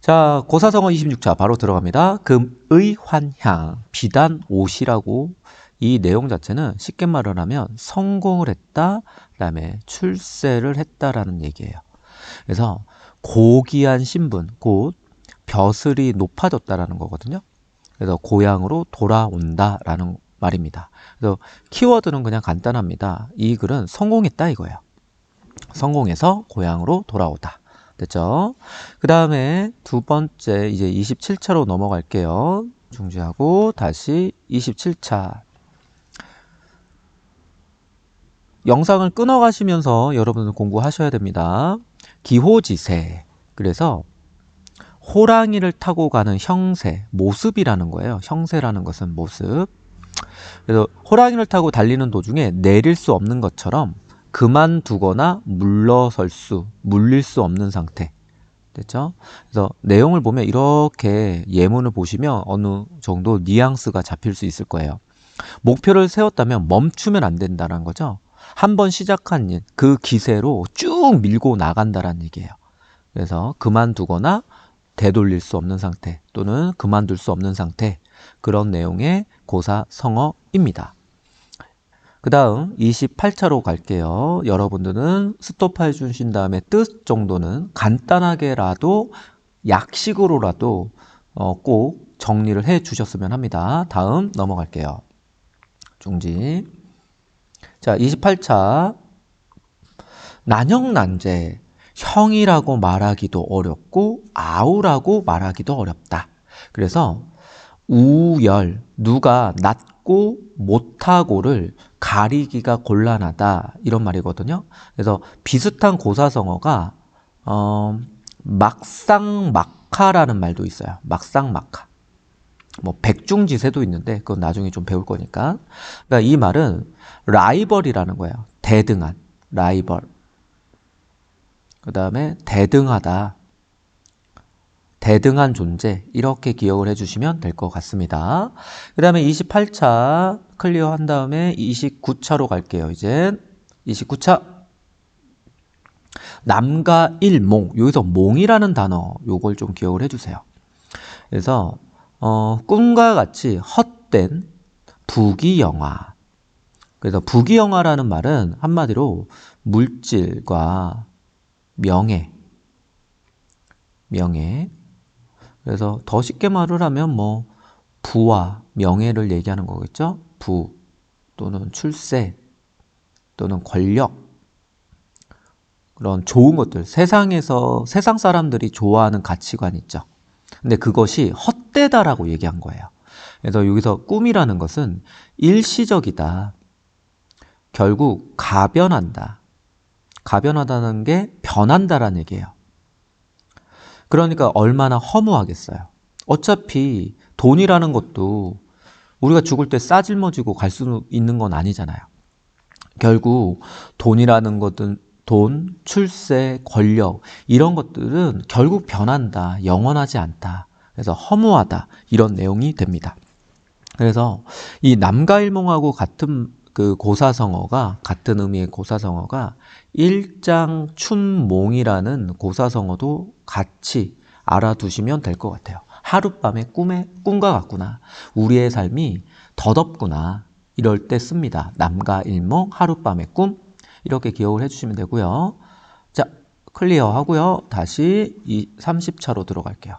자, 고사성어 26차 바로 들어갑니다. 금의 환향, 비단 옷이라고 이 내용 자체는 쉽게 말을 하면 성공을 했다, 그 다음에 출세를 했다라는 얘기예요. 그래서 고귀한 신분, 곧 벼슬이 높아졌다라는 거거든요. 그래서 고향으로 돌아온다라는 말입니다. 그래서 키워드는 그냥 간단합니다. 이 글은 성공했다 이거예요. 성공해서 고향으로 돌아오다. 됐죠? 그 다음에 두 번째 이제 27차로 넘어갈게요. 중지하고 다시 27차. 영상을 끊어가시면서 여러분은 공부하셔야 됩니다. 기호지세. 그래서 호랑이를 타고 가는 형세, 모습이라는 거예요. 형세라는 것은 모습. 그래서 호랑이를 타고 달리는 도중에 내릴 수 없는 것처럼 그만두거나 물릴 수 없는 상태. 됐죠? 그래서 내용을 보면 이렇게 예문을 보시면 어느 정도 뉘앙스가 잡힐 수 있을 거예요. 목표를 세웠다면 멈추면 안 된다는 거죠. 한번 시작한 일, 그 기세로 쭉 밀고 나간다는 얘기예요. 그래서 그만두거나 되돌릴 수 없는 상태 또는 그만둘 수 없는 상태, 그런 내용의 고사성어입니다. 그 다음 28차로 갈게요. 여러분들은 스톱해 주신 다음에 뜻 정도는 간단하게라도 약식으로라도 꼭 정리를 해 주셨으면 합니다. 다음 넘어갈게요. 중지. 자, 28차. 난형난제. 형이라고 말하기도 어렵고 아우라고 말하기도 어렵다. 그래서 우열, 누가 낮고 못하고를 가리기가 곤란하다, 이런 말이거든요. 그래서 비슷한 고사성어가 막상막하라는 말도 있어요. 막상막하. 뭐 백중지세도 있는데 그건 나중에 좀 배울 거니까. 그러니까 이 말은 라이벌이라는 거예요. 대등한, 라이벌. 그 다음에 대등하다, 대등한 존재, 이렇게 기억을 해주시면 될 것 같습니다. 그 다음에 28차 클리어 한 다음에 29차로 갈게요. 이제 29차. 남가일몽. 여기서 몽이라는 단어, 요걸 좀 기억을 해주세요. 그래서 꿈과 같이 헛된 부귀영화. 그래서 부귀영화라는 말은 한마디로 물질과 명예. 그래서 더 쉽게 말을 하면 뭐 부와 명예를 얘기하는 거겠죠. 부 또는 출세 또는 권력, 그런 좋은 것들, 세상에서 세상 사람들이 좋아하는 가치관 있죠. 근데 그것이 헛되다라고 얘기한 거예요. 그래서 여기서 꿈이라는 것은 일시적이다. 결국 가변한다. 가변하다는 게 변한다라는 얘기예요. 그러니까 얼마나 허무하겠어요. 어차피 돈이라는 것도 우리가 죽을 때 싸질머지고 갈 수 있는 건 아니잖아요. 결국 돈이라는 것은 돈, 출세, 권력, 이런 것들은 결국 변한다, 영원하지 않다. 그래서 허무하다, 이런 내용이 됩니다. 그래서 이 남가일몽하고 같은 그 고사성어가, 같은 의미의 고사성어가 일장춘몽이라는 고사성어도 같이 알아두시면 될 것 같아요. 하룻밤의 꿈과 같구나. 우리의 삶이 덧없구나. 이럴 때 씁니다. 남가일몽, 하룻밤의 꿈. 이렇게 기억을 해주시면 되고요. 자, 클리어 하고요. 다시 30차로 들어갈게요.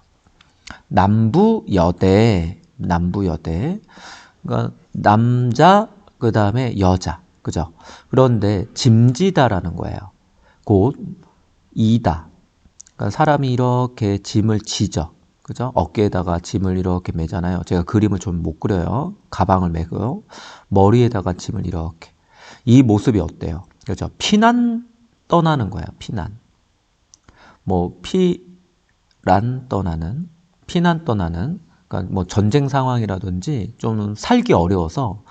남부여대. 그러니까 남자, 그 다음에 여자. 그죠? 그런데 짐지다라는 거예요. 곧 이다. 그러니까 사람이 이렇게 짐을 지죠. 그죠? 어깨에다가 짐을 이렇게 매잖아요. 제가 그림을 좀 못 그려요. 가방을 매고요. 머리에다가 짐을 이렇게. 이 모습이 어때요? 그렇죠? 피난 떠나는 거예요. 피난. 뭐 피난 떠나는. 그러니까 뭐 전쟁 상황이라든지 좀 살기 어려워서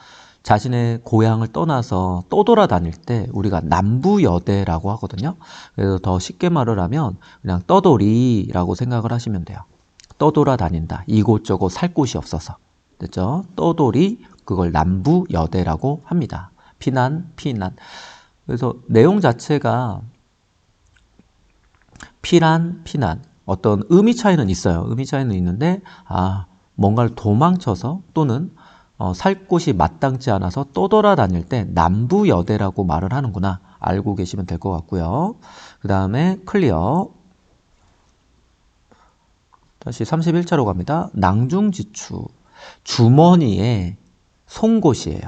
자신의 고향을 떠나서 떠돌아다닐 때 우리가 남부여대라고 하거든요. 그래서 더 쉽게 말을 하면 그냥 떠돌이라고 생각을 하시면 돼요. 떠돌아다닌다. 이곳저곳 살 곳이 없어서. 됐죠? 떠돌이, 그걸 남부여대라고 합니다. 피난. 그래서 내용 자체가 피난, 어떤 의미 차이는 있어요. 의미 차이는 있는데 뭔가를 도망쳐서 또는 살 곳이 마땅치 않아서 떠돌아다닐 때 남부여대라고 말을 하는구나 알고 계시면 될 것 같고요. 그 다음에 클리어. 다시 31차로 갑니다. 낭중지추. 주머니에 송곳이에요.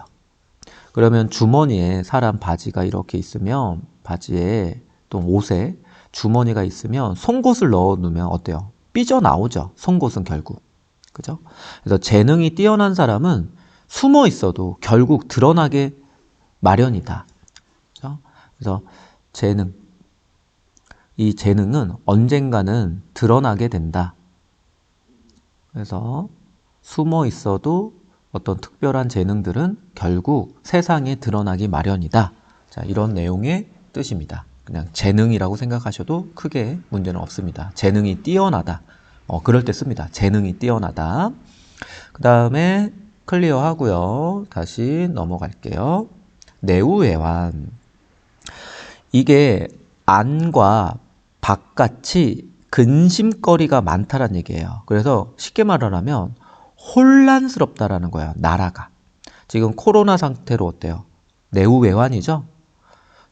그러면 주머니에 사람 바지가 이렇게 있으면 바지에 또 옷에 주머니가 있으면 송곳을 넣어 놓으면 어때요? 삐져나오죠. 송곳은 결국. 그죠? 그래서 재능이 뛰어난 사람은 숨어 있어도 결국 드러나게 마련이다. 그죠? 그래서 재능. 이 재능은 언젠가는 드러나게 된다. 그래서 숨어 있어도 어떤 특별한 재능들은 결국 세상에 드러나기 마련이다. 자, 이런 내용의 뜻입니다. 그냥 재능이라고 생각하셔도 크게 문제는 없습니다. 재능이 뛰어나다. 그럴 때 씁니다. 재능이 뛰어나다. 그 다음에 클리어 하고요. 다시 넘어갈게요. 내우외환. 이게 안과 바깥이 근심거리가 많다라는 얘기예요. 그래서 쉽게 말하면 혼란스럽다라는 거예요. 나라가. 지금 코로나 상태로 어때요? 내우외환이죠?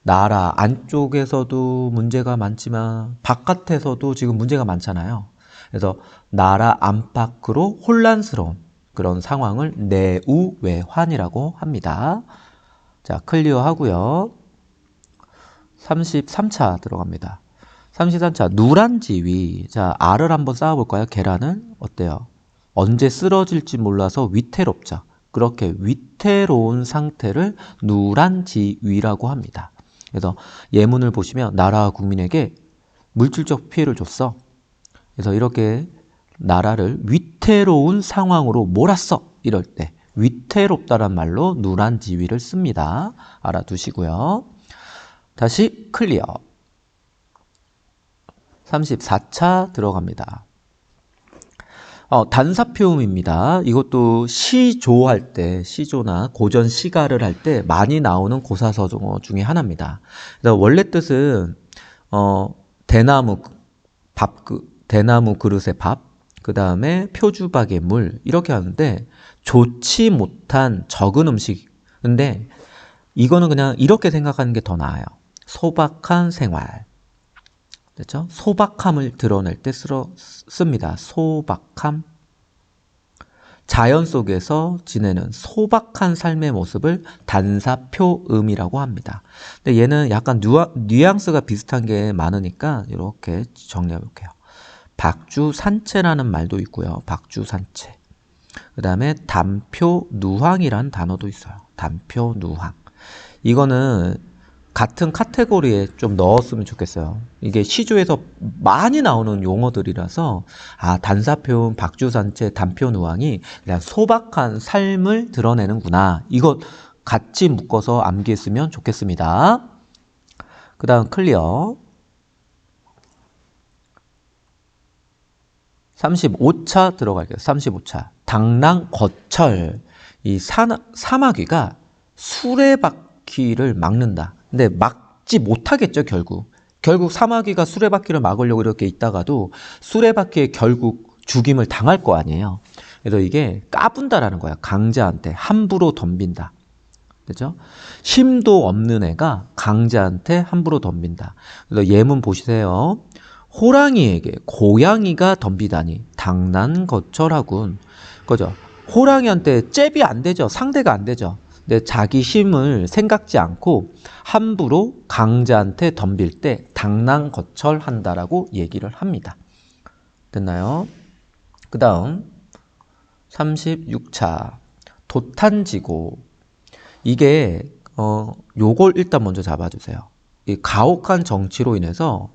나라 안쪽에서도 문제가 많지만 바깥에서도 지금 문제가 많잖아요. 그래서 나라 안팎으로 혼란스러운 그런 상황을 내우외환이라고 합니다. 자, 클리어 하고요. 33차 들어갑니다. 33차 누란지위. 자, 알을 한번 쌓아볼까요? 계란을. 어때요? 언제 쓰러질지 몰라서 위태롭죠. 그렇게 위태로운 상태를 누란지위라고 합니다. 그래서 예문을 보시면 나라와 국민에게 물질적 피해를 줬어. 그래서 이렇게 나라를 위태로운 상황으로 몰았어. 이럴 때 위태롭다란 말로 누란지위를 씁니다. 알아두시고요. 다시 클리어. 34차 들어갑니다. 단사표음입니다. 이것도 시조할 때, 시조나 고전 시가를 할 때 많이 나오는 고사서 중에 하나입니다. 그래서 원래 뜻은 대나무 그릇에 밥, 그 다음에 표주박에 물 이렇게 하는데 좋지 못한 적은 음식. 근데 이거는 그냥 이렇게 생각하는 게 더 나아요. 소박한 생활. 됐죠? 소박함을 드러낼 때 씁니다. 소박함. 자연 속에서 지내는 소박한 삶의 모습을 단사표음이라고 합니다. 근데 얘는 약간 뉘앙스가 비슷한 게 많으니까 이렇게 정리해 볼게요. 박주산채라는 말도 있고요. 박주산채. 그 다음에 단표누황이라는 단어도 있어요. 단표누황. 이거는 같은 카테고리에 좀 넣었으면 좋겠어요. 이게 시조에서 많이 나오는 용어들이라서 단사표음, 박주산채, 단표누황이 그냥 소박한 삶을 드러내는구나. 이거 같이 묶어서 암기했으면 좋겠습니다. 그 다음 클리어. 35차 들어갈게요. 35차. 당랑거철. 이 사마귀가 수레바퀴를 막는다. 근데 막지 못하겠죠, 결국. 결국 사마귀가 수레바퀴를 막으려고 이렇게 있다가도 수레바퀴에 결국 죽임을 당할 거 아니에요. 그래서 이게 까분다라는 거야. 강자한테 함부로 덤빈다. 그죠? 힘도 없는 애가 강자한테 함부로 덤빈다. 그래서 예문 보시세요. 호랑이에게 고양이가 덤비다니 당난거철하군. 그죠? 호랑이한테 잽이 안 되죠. 상대가 안 되죠. 근데 자기 힘을 생각지 않고 함부로 강자한테 덤빌 때 당난거철한다라고 얘기를 합니다. 됐나요? 그 다음 36차 도탄지고. 이게 요걸 일단 먼저 잡아주세요. 이 가혹한 정치로 인해서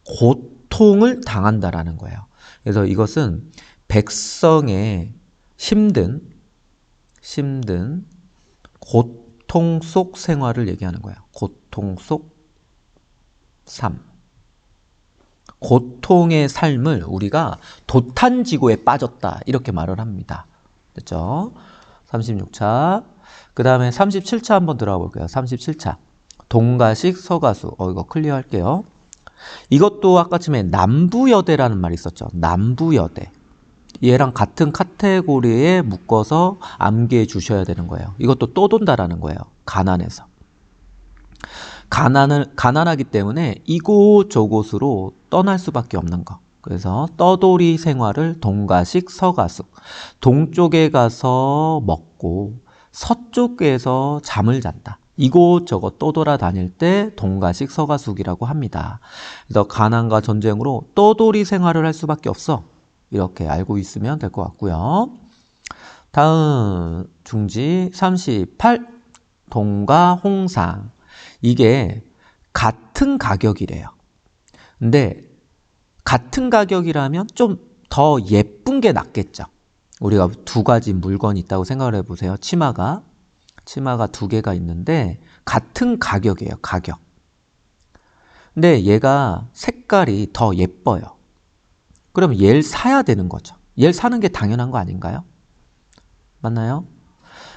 고통을 당한다라는 거예요. 그래서 이것은 백성의 힘든 고통 속 생활을 얘기하는 거예요. 고통 속 삶. 고통의 삶을 우리가 도탄지고에 빠졌다 이렇게 말을 합니다. 됐죠? 36차. 그 다음에 37차 한번 들어가 볼게요. 37차. 동가식 서가수. 이거 클리어 할게요. 이것도 아까쯤에 남부여대라는 말이 있었죠. 남부여대. 얘랑 같은 카테고리에 묶어서 암기해 주셔야 되는 거예요. 이것도 또 돈다라는 거예요. 가난해서. 가난하기 때문에 이곳저곳으로 떠날 수밖에 없는 거. 그래서 떠돌이 생활을 동가식 서가숙. 동쪽에 가서 먹고 서쪽에서 잠을 잔다. 이곳저곳 떠돌아다닐 때 동가식 서가숙이라고 합니다. 그래서 가난과 전쟁으로 떠돌이 생활을 할 수밖에 없어. 이렇게 알고 있으면 될 것 같고요. 다음 중지 38 동가 홍상. 이게 같은 가격이래요. 근데 같은 가격이라면 좀 더 예쁜 게 낫겠죠. 우리가 두 가지 물건이 있다고 생각을 해보세요. 치마가 두 개가 있는데 같은 가격이에요. 가격. 근데 얘가 색깔이 더 예뻐요. 그럼 얘를 사야 되는 거죠. 얘를 사는 게 당연한 거 아닌가요? 맞나요?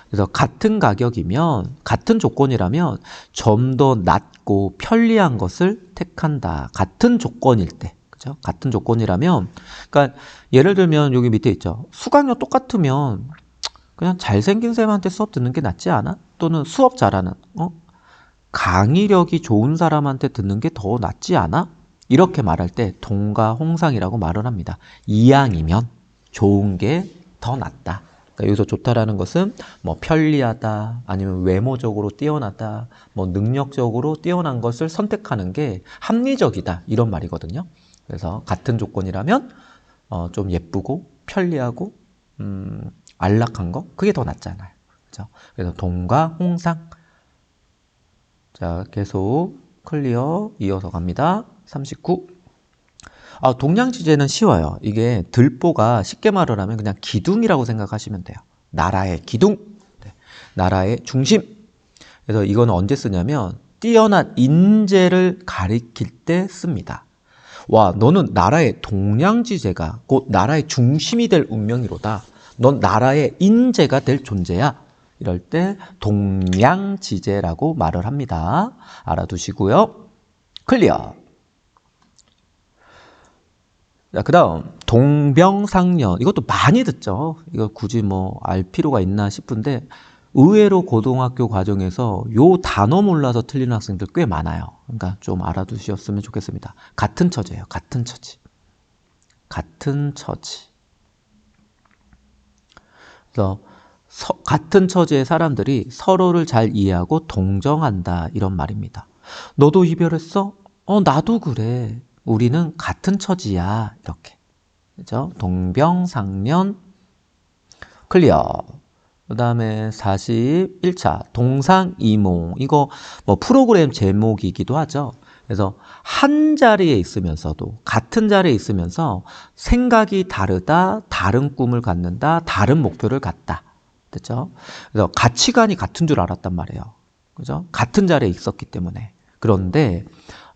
그래서 같은 가격이면, 같은 조건이라면 좀 더 낫고 편리한 것을 택한다. 같은 조건일 때. 그죠? 같은 조건이라면, 그러니까 예를 들면 여기 밑에 있죠. 수강료 똑같으면 그냥 잘생긴 쌤한테 수업 듣는 게 낫지 않아? 또는 수업 잘하는, 강의력이 좋은 사람한테 듣는 게 더 낫지 않아? 이렇게 말할 때 동가 홍상이라고 말을 합니다. 이왕이면 좋은 게 더 낫다. 그러니까 여기서 좋다라는 것은 뭐 편리하다, 아니면 외모적으로 뛰어나다, 뭐 능력적으로 뛰어난 것을 선택하는 게 합리적이다, 이런 말이거든요. 그래서 같은 조건이라면 좀 예쁘고 편리하고 안락한 거, 그게 더 낫잖아요. 그렇죠? 그래서 동가 홍상. 자, 계속 클리어 이어서 갑니다. 39. 동량지제는 쉬워요. 이게 들보가 쉽게 말을 하면 그냥 기둥이라고 생각하시면 돼요. 나라의 기둥, 네. 나라의 중심. 그래서 이건 언제 쓰냐면 뛰어난 인재를 가리킬 때 씁니다. 와, 너는 나라의 동량지제가 곧 나라의 중심이 될 운명이로다. 넌 나라의 인재가 될 존재야. 이럴 때 동량지제라고 말을 합니다. 알아두시고요. 클리어. 자, 그 다음 동병상련. 이것도 많이 듣죠. 이거 굳이 뭐 알 필요가 있나 싶은데 의외로 고등학교 과정에서 요 단어 몰라서 틀리는 학생들 꽤 많아요. 그러니까 좀 알아두셨으면 좋겠습니다. 같은 처지예요. 같은 처지. 같은 처지. 그래서 같은 처지의 사람들이 서로를 잘 이해하고 동정한다, 이런 말입니다. 너도 이별했어? 나도 그래. 우리는 같은 처지야. 이렇게. 그죠? 동병상련. 클리어. 그 다음에 41차 동상이몽. 이거 뭐 프로그램 제목이기도 하죠. 그래서 한 자리에 있으면서도, 같은 자리에 있으면서 생각이 다르다, 다른 꿈을 갖는다, 다른 목표를 갖다. 됐죠? 그래서 가치관이 같은 줄 알았단 말이에요. 그죠? 같은 자리에 있었기 때문에. 그런데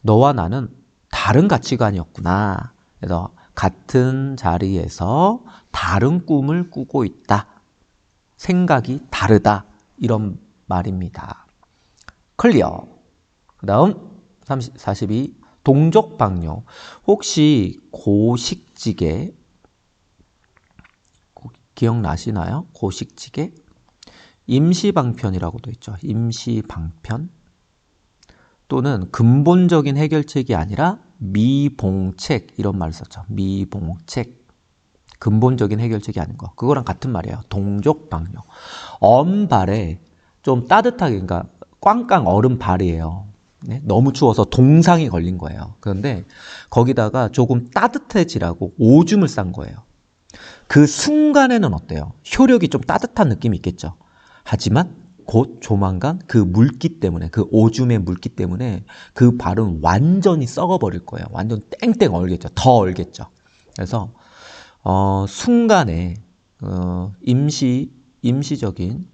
너와 나는 다른 가치관이었구나. 그래서 같은 자리에서 다른 꿈을 꾸고 있다. 생각이 다르다. 이런 말입니다. 클리어. 그 다음 42. 동족방뇨. 혹시 고식지계 기억나시나요? 고식지계? 임시방편이라고도 있죠. 임시방편. 또는 근본적인 해결책이 아니라 미봉책, 이런 말을 썼죠. 미봉책. 근본적인 해결책이 아닌 거. 그거랑 같은 말이에요. 동족방뇨. 엄발에 좀 따뜻하게, 그러니까 꽝꽝 얼음 발이에요. 네? 너무 추워서 동상이 걸린 거예요. 그런데 거기다가 조금 따뜻해지라고 오줌을 싼 거예요. 그 순간에는 어때요? 효력이 좀 따뜻한 느낌이 있겠죠. 하지만 곧 조만간 그 물기 때문에, 그 오줌의 물기 때문에 그 발은 완전히 썩어버릴 거예요. 완전 땡땡 얼겠죠. 더 얼겠죠. 그래서 순간에 임시적인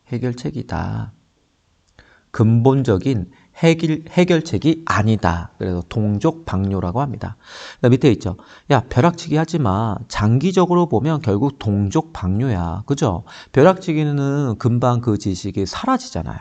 해결책이다. 근본적인 해결책이 아니다. 그래서 동족방뇨라고 합니다. 밑에 있죠. 야, 벼락치기 하지 마. 장기적으로 보면 결국 동족방뇨야. 그죠? 벼락치기는 금방 그 지식이 사라지잖아요.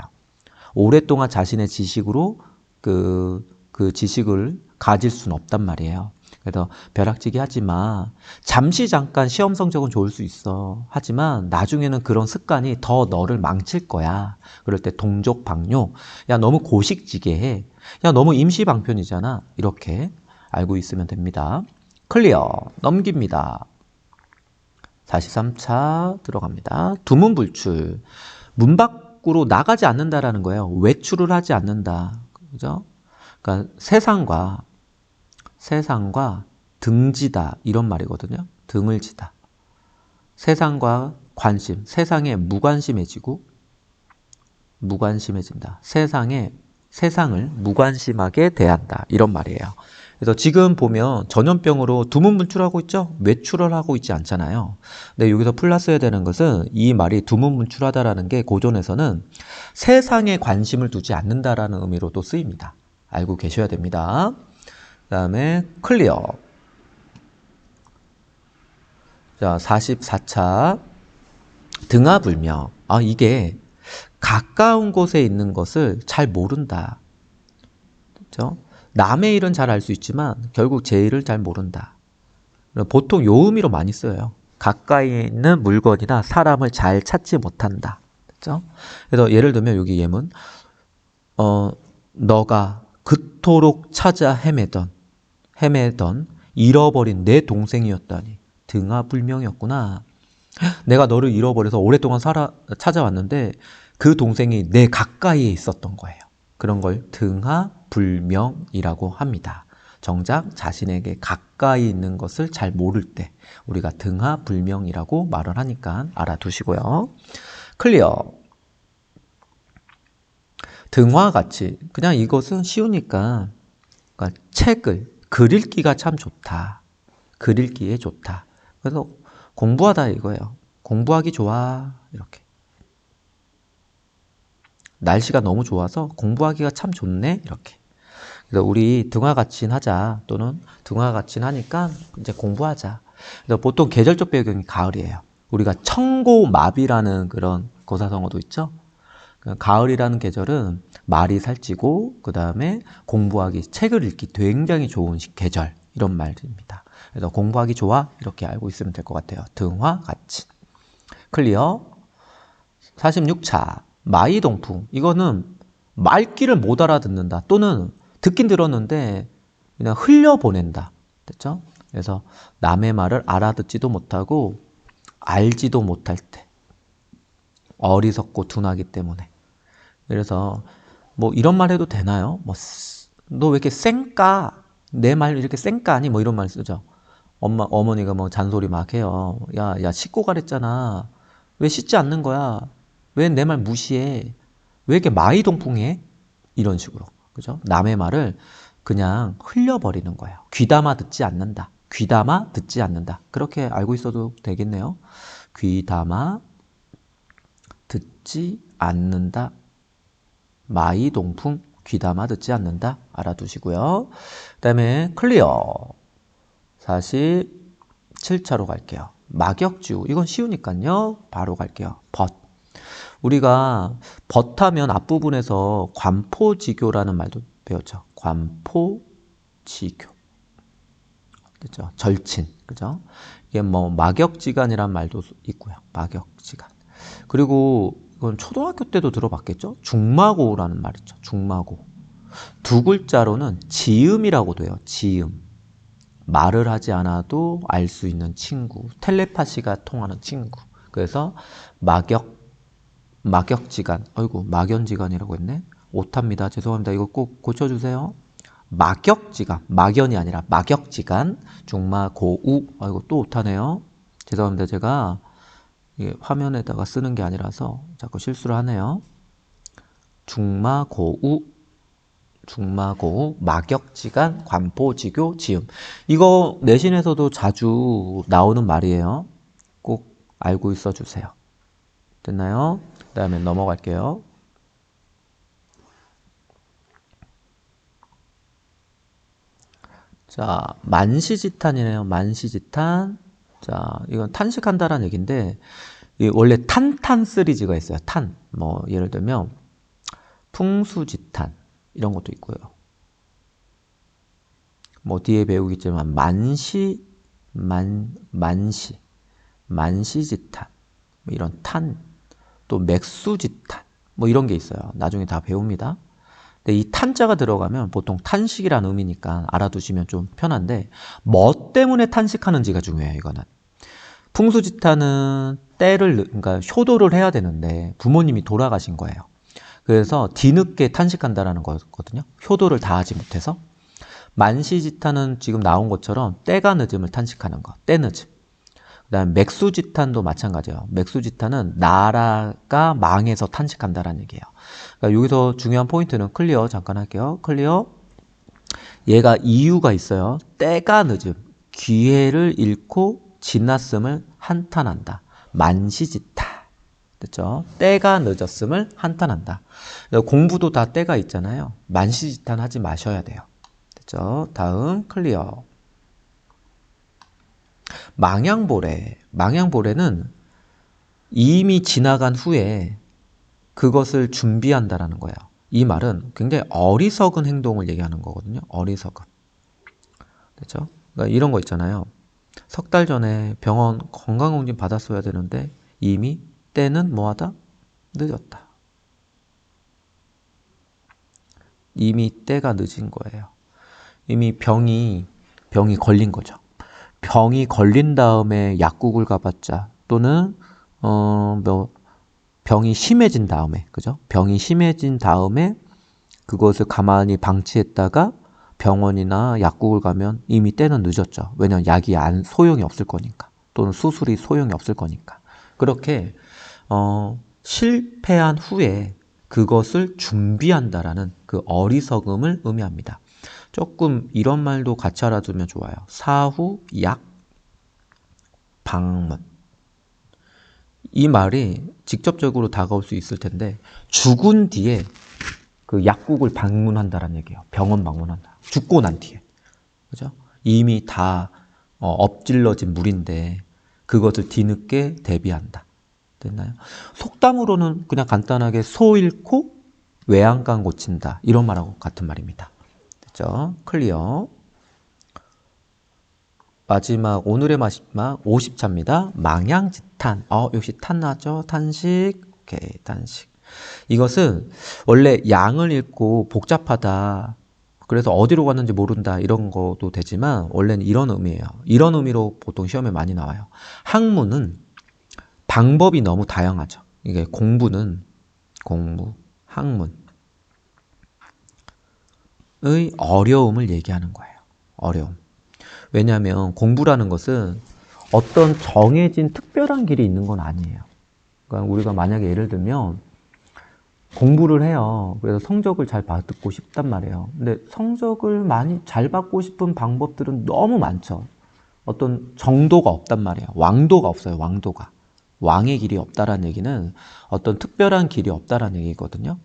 오랫동안 자신의 지식으로 그 지식을 가질 수는 없단 말이에요. 그래서 벼락치기 하지 마. 잠시 잠깐 시험 성적은 좋을 수 있어. 하지만 나중에는 그런 습관이 더 너를 망칠 거야. 그럴 때 동족방뇨. 야, 너무 고식지게해. 야, 너무 임시방편이잖아. 이렇게 알고 있으면 됩니다. 클리어. 넘깁니다. 43차 들어갑니다. 두문불출. 문 밖으로 나가지 않는다라는 거예요. 외출을 하지 않는다. 그죠? 그러니까 세상과 등지다 이런 말이거든요. 등을 지다. 세상과 관심, 세상에 무관심해지고 무관심해진다. 세상을 무관심하게 대한다. 이런 말이에요. 그래서 지금 보면 전염병으로 두문문출하고 있죠? 외출을 하고 있지 않잖아요. 근데 여기서 플러스해야 되는 것은 이 말이 두문문출하다라는 게 고전에서는 세상에 관심을 두지 않는다라는 의미로도 쓰입니다. 알고 계셔야 됩니다. 그 다음에 클리어. 자, 44차. 등하불명. 이게 가까운 곳에 있는 것을 잘 모른다. 그렇죠? 남의 일은 잘 알 수 있지만 결국 제 일을 잘 모른다. 보통 요 의미로 많이 써요. 가까이 있는 물건이나 사람을 잘 찾지 못한다. 그렇죠? 그래서 예를 들면 여기 예문 너가 그토록 찾아 헤매던 잃어버린 내 동생이었다니 등하불명이었구나. 내가 너를 잃어버려서 오랫동안 찾아왔는데 그 동생이 내 가까이에 있었던 거예요. 그런 걸 등하불명이라고 합니다. 정작 자신에게 가까이 있는 것을 잘 모를 때 우리가 등하불명이라고 말을 하니까 알아두시고요. 클리어. 등화같이 그냥 이것은 쉬우니까 그러니까 글 읽기가 참 좋다. 글 읽기에 좋다. 그래서 공부하다 이거예요. 공부하기 좋아. 이렇게. 날씨가 너무 좋아서 공부하기가 참 좋네. 이렇게. 그래서 우리 등화같이 하자. 또는 등화같이 하니까 이제 공부하자. 그래서 보통 계절적 배경이 가을이에요. 우리가 청고마비라는 그런 고사성어도 있죠. 가을이라는 계절은 말이 살찌고 그 다음에 공부하기, 책을 읽기 굉장히 좋은 계절 이런 말입니다. 그래서 공부하기 좋아 이렇게 알고 있으면 될 것 같아요. 등화같이. 클리어. 46차 마이동풍. 이거는 말귀를 못 알아듣는다 또는 듣긴 들었는데 그냥 흘려보낸다. 됐죠? 그래서 남의 말을 알아듣지도 못하고 알지도 못할 때 어리석고 둔하기 때문에. 그래서 뭐 이런 말 해도 되나요? 너 왜 이렇게 쌩까? 내 말 이렇게 쌩까니? 뭐 이런 말 쓰죠. 어머니가 뭐 잔소리 막 해요. 야, 씻고 가랬잖아. 왜 씻지 않는 거야? 왜 내 말 무시해? 왜 이렇게 마이동풍해? 이런 식으로. 그죠? 남의 말을 그냥 흘려버리는 거예요. 귀담아 듣지 않는다. 귀담아 듣지 않는다. 그렇게 알고 있어도 되겠네요. 귀담아 듣지 않는다. 마이동풍, 귀담아 듣지 않는다. 알아두시고요. 그 다음에 클리어. 47차로 갈게요. 막역지우. 이건 쉬우니까요. 바로 갈게요. 벗. 우리가 벗하면 앞부분에서 관포지교라는 말도 배웠죠. 관포지교. 그죠? 절친. 그죠? 이게 뭐 막역지간이란 말도 있고요. 막역지간. 그리고 이건 초등학교 때도 들어봤겠죠? 중마고라는 말 있죠. 중마고. 두 글자로는 지음이라고 돼요. 지음. 말을 하지 않아도 알 수 있는 친구. 텔레파시가 통하는 친구. 그래서 막역지간. 아이고, 막연지간이라고 했네. 오타입니다. 죄송합니다. 이거 꼭 고쳐주세요. 막역지간. 막연이 아니라 막역지간. 중마고우. 아이고, 또 오타네요. 죄송합니다. 제가 화면에다가 쓰는 게 아니라서 자꾸 실수를 하네요. 중마고우, 막역지간, 관포지교, 지음. 이거 내신에서도 자주 나오는 말이에요. 꼭 알고 있어 주세요. 됐나요? 그 다음에 넘어갈게요. 자, 만시지탄이네요. 만시지탄. 자, 이건 탄식한다라는 얘기인데 원래 탄탄 시리즈가 있어요. 탄. 뭐 예를 들면 풍수지탄 이런 것도 있고요. 뭐 뒤에 배우겠지만 만시지탄 뭐 이런 탄, 또 맥수지탄 뭐 이런 게 있어요. 나중에 다 배웁니다. 근데 이 탄자가 들어가면 보통 탄식이라는 의미니까 알아두시면 좀 편한데 뭐 때문에 탄식하는지가 중요해요. 이거는 풍수지탄은 그러니까 효도를 해야 되는데 부모님이 돌아가신 거예요. 그래서 뒤늦게 탄식한다라는 거거든요. 효도를 다하지 못해서. 만시지탄은 지금 나온 것처럼 때가 늦음을 탄식하는 거, 때늦음. 그다음 맥수지탄도 마찬가지예요. 맥수지탄은 나라가 망해서 탄식한다라는 얘기예요. 그러니까 여기서 중요한 포인트는 클리어 잠깐 할게요. 클리어. 얘가 이유가 있어요. 때가 늦음, 기회를 잃고 지났음을 한탄한다. 만시지탄. 됐죠? 때가 늦었음을 한탄한다. 공부도 다 때가 있잖아요. 만시지탄 하지 마셔야 돼요. 됐죠? 다음 클리어. 망향보레는 이미 지나간 후에 그것을 준비한다라는 거예요. 이 말은 굉장히 어리석은 행동을 얘기하는 거거든요. 어리석은. 됐죠? 그러니까 이런 거 있잖아요. 석 달 전에 병원 건강검진 받았어야 되는데 이미 때는 뭐하다? 늦었다. 이미 때가 늦은 거예요. 이미 병이 걸린 거죠. 병이 걸린 다음에 약국을 가봤자 또는 병이 심해진 다음에, 그죠? 병이 심해진 다음에 그것을 가만히 방치했다가 병원이나 약국을 가면 이미 때는 늦었죠. 왜냐하면 약이 소용이 없을 거니까. 또는 수술이 소용이 없을 거니까. 그렇게 실패한 후에 그것을 준비한다라는 그 어리석음을 의미합니다. 조금 이런 말도 같이 알아두면 좋아요. 사후, 약, 방문. 이 말이 직접적으로 다가올 수 있을 텐데 죽은 뒤에 그 약국을 방문한다라는 얘기예요. 병원 방문한다. 죽고 난 뒤에. 그죠? 이미 다 엎질러진 물인데 그것을 뒤늦게 대비한다. 됐나요? 속담으로는 그냥 간단하게 소 잃고 외양간 고친다. 이런 말하고 같은 말입니다. 됐죠? 클리어. 마지막, 오늘의 마지막 50차입니다. 망향지탄. 역시 탄 나죠? 탄식. 오케이, 탄식. 이것은 원래 양을 읽고 복잡하다. 그래서 어디로 갔는지 모른다. 이런 것도 되지만 원래는 이런 의미예요. 이런 의미로 보통 시험에 많이 나와요. 학문은 방법이 너무 다양하죠. 이게 공부, 학문의 어려움을 얘기하는 거예요. 어려움. 왜냐하면 공부라는 것은 어떤 정해진 특별한 길이 있는 건 아니에요. 그러니까 우리가 만약에 예를 들면 공부를 해요. 그래서 성적을 잘 받고 싶단 말이에요. 근데 성적을 많이 잘 받고 싶은 방법들은 너무 많죠. 어떤 정도가 없단 말이에요. 왕도가 없어요. 왕도가. 왕의 길이 없다라는 얘기는 어떤 특별한 길이 없다라는 얘기거든요.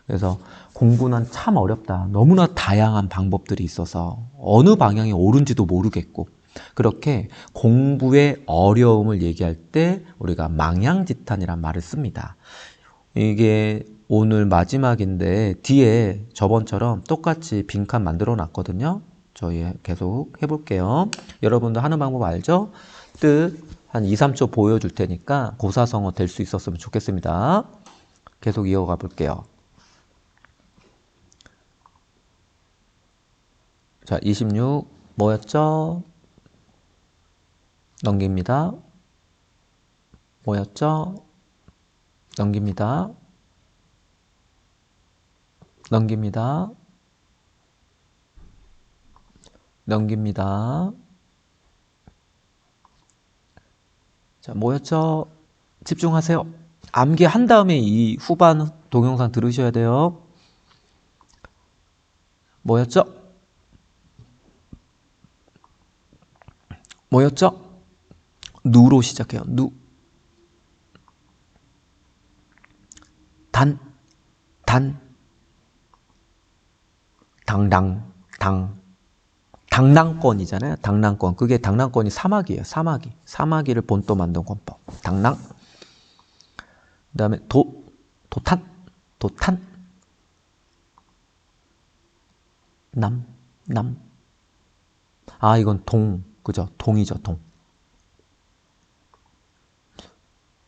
그래서 공부는 참 어렵다. 너무나 다양한 방법들이 있어서 어느 방향이 옳은지도 모르겠고 그렇게 공부의 어려움을 얘기할 때 우리가 망향지탄이란 말을 씁니다. 이게 오늘 마지막인데 뒤에 저번처럼 똑같이 빈칸 만들어 놨거든요. 저희 계속 해볼게요. 여러분들 하는 방법 알죠? 뜻 한 2, 3초 보여줄 테니까 고사성어 될 수 있었으면 좋겠습니다. 계속 이어가 볼게요. 자, 26 뭐였죠? 넘깁니다. 뭐였죠? 넘깁니다. 넘깁니다. 넘깁니다. 자, 뭐였죠? 집중하세요. 암기한 다음에 이 후반 동영상 들으셔야 돼요. 뭐였죠? 뭐였죠? 누로 시작해요. 누. 단. 당당. 당랑권이잖아요. 당랑권. 그게 당랑권이 사마귀예요. 사마귀를 본떠 만든 권법. 당랑. 그 다음에 도탄. 남, 남. 아, 이건 동. 그죠? 동이죠, 동.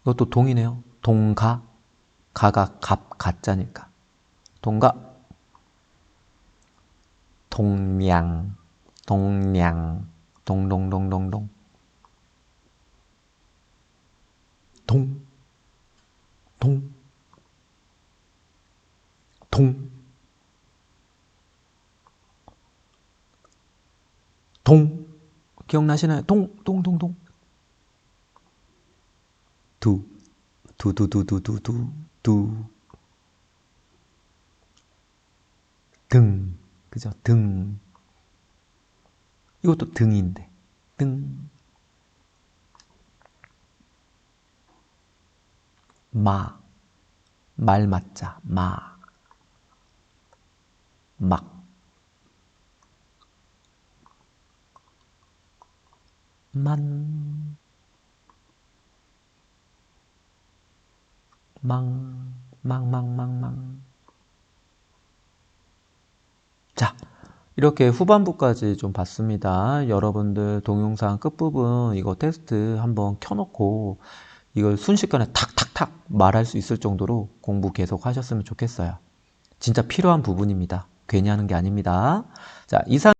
이것도 동이네요. 동가. 가가 가짜니까. 동가. 동량. 동량. 동동동동동. 동. 동. 동. 동. 기억나시나요? 동, 동, 동, 동. 두. 두두두두두두. 두. 등. 그죠? 등. 이것도 등인데. 등. 마. 말 맞자. 마. 막. 만. 망. 망망망망. 자, 이렇게 후반부까지 좀 봤습니다. 여러분들 동영상 끝부분 이거 테스트 한번 켜놓고 이걸 순식간에 탁탁탁 말할 수 있을 정도로 공부 계속 하셨으면 좋겠어요. 진짜 필요한 부분입니다. 괜히 하는 게 아닙니다. 자, 이상